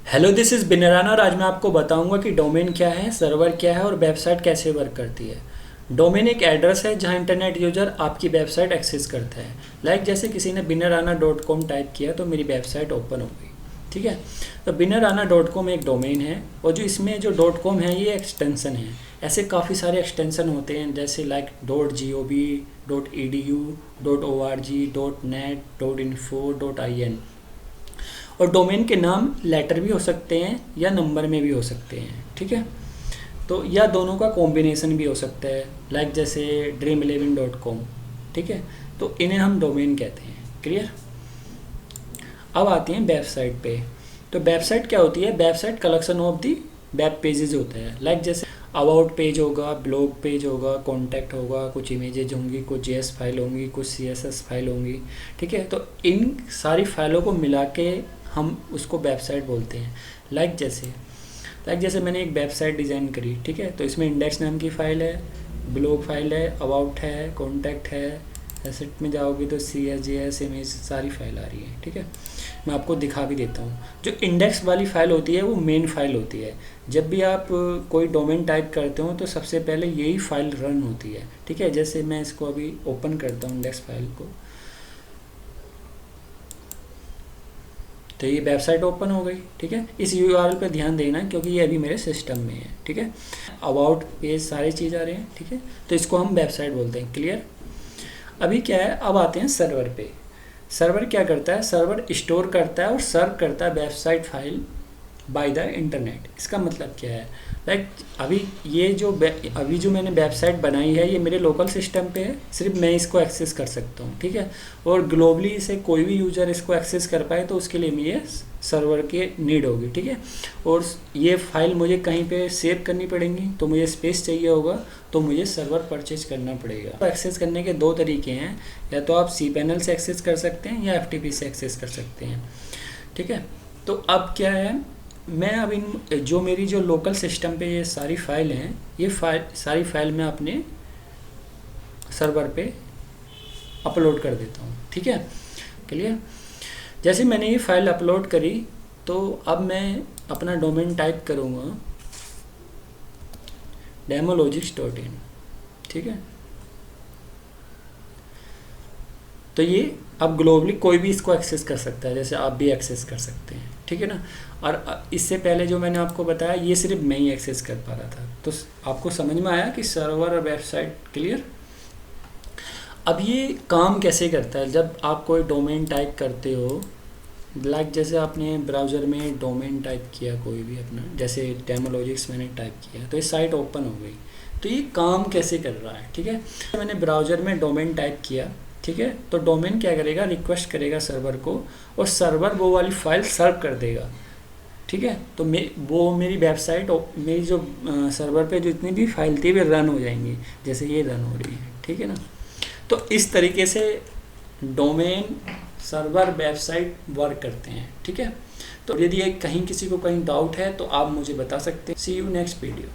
Hello, this is बिनराना और आज मैं आपको बताऊंगा कि डोमेन क्या है, सर्वर क्या है और वेबसाइट कैसे वर्क करती है। डोमेन एक एड्रेस है जहां इंटरनेट यूज़र आपकी वेबसाइट एक्सेस करता है। जैसे किसी ने binarana.com टाइप किया तो मेरी वेबसाइट ओपन हो गई। ठीक है, तो binarana.com एक डोमेन है और जो इसमें जो .com है ये एक्सटेंसन है। ऐसे काफ़ी सारे एक्सटेंसन होते हैं जैसे .gov, .edu, .org, .net, .info, .in। और डोमेन के नाम लेटर भी हो सकते हैं या नंबर में भी हो सकते हैं। ठीक है, तो या दोनों का कॉम्बिनेशन भी हो सकता है, जैसे dream11.com। ठीक है, तो इन्हें हम डोमेन कहते हैं। क्लियर। अब आती हैं वेबसाइट पे। तो वेबसाइट क्या होती है? Website collection of the web pages होता है। जैसे अबाउट पेज होगा, ब्लॉग पेज होगा, कॉन्टैक्ट होगा, कुछ इमेजेज होंगी, कुछ जेएस फाइल होंगी, कुछ सीएसएस फाइल होंगी। ठीक है, तो इन सारी फाइलों को मिला के हम उसको वेबसाइट बोलते हैं। जैसे मैंने एक वेबसाइट डिज़ाइन करी। ठीक है, तो इसमें इंडेक्स नाम की फ़ाइल है, ब्लॉग फाइल है, अबाउट है, कॉन्टैक्ट है, एसेट में जाओगे तो CSJS इमेज सारी फाइल आ रही है। ठीक है, मैं आपको दिखा भी देता हूँ। जो इंडेक्स वाली फ़ाइल होती है वो मेन फाइल होती है। जब भी आप कोई डोमेन टाइप करते हो तो सबसे पहले यही फाइल रन होती है। ठीक है, जैसे मैं इसको अभी ओपन करता हूँ इंडेक्स फाइल को, तो ये वेबसाइट ओपन हो गई। ठीक है, इस URL पे ध्यान देना क्योंकि ये अभी मेरे सिस्टम में है। ठीक है, अबाउट पेज सारी चीज़ आ रही हैं। ठीक है, तो इसको हम वेबसाइट बोलते हैं। क्लियर। अभी क्या है, अब आते हैं सर्वर पे। सर्वर क्या करता है? सर्वर स्टोर करता है और सर्व करता है website file by the internet. इसका मतलब क्या है? अभी जो मैंने वेबसाइट बनाई है ये मेरे लोकल सिस्टम पे है, सिर्फ मैं इसको एक्सेस कर सकता हूँ। ठीक है, और ग्लोबली इसे कोई भी यूज़र इसको एक्सेस कर पाए तो उसके लिए मुझे सर्वर की नीड होगी। ठीक है, और ये फाइल मुझे कहीं पे सेव करनी पड़ेंगी तो मुझे स्पेस चाहिए होगा, तो मुझे सर्वर परचेज करना पड़ेगा। तो एक्सेस करने के दो तरीके हैं, या तो आप cPanel से एक्सेस कर सकते हैं या FTP से एक्सेस कर सकते हैं। ठीक है, तो अब क्या है, मैं अब जो मेरी जो लोकल सिस्टम पे ये सारी फाइल हैं, ये सारी फाइल मैं अपने सर्वर पे अपलोड कर देता हूँ। ठीक है, क्लियर। जैसे मैंने ये फाइल अपलोड करी तो अब मैं अपना डोमेन टाइप करूँगा demologics.in। ठीक है, तो ये अब ग्लोबली कोई भी इसको एक्सेस कर सकता है, जैसे आप भी एक्सेस कर सकते हैं। ठीक है ना। और इससे पहले जो मैंने आपको बताया ये सिर्फ मैं ही एक्सेस कर पा रहा था। तो आपको समझ में आया कि सर्वर और वेबसाइट। क्लियर। अब ये काम कैसे करता है? जब आप कोई डोमेन टाइप करते हो, जैसे आपने ब्राउज़र में डोमेन टाइप किया कोई भी अपना, जैसे डेमोलॉजिक्स मैंने टाइप किया तो ये साइट ओपन हो गई। तो ये काम कैसे कर रहा है? ठीक है, मैंने ब्राउज़र में डोमेन टाइप किया। ठीक है, तो डोमेन क्या करेगा? रिक्वेस्ट करेगा सर्वर को और सर्वर वो वाली फाइल सर्व कर देगा। ठीक है, तो वो मेरी वेबसाइट, मेरी जो सर्वर पे जो जितनी भी फाइल थी वे रन हो जाएंगी, जैसे ये रन हो रही है। ठीक है ना। तो इस तरीके से डोमेन, सर्वर, वेबसाइट वर्क करते हैं। ठीक है, तो यदि कहीं किसी को कहीं डाउट है तो आप मुझे बता सकते हैं। सी यू नेक्स्ट वीडियो।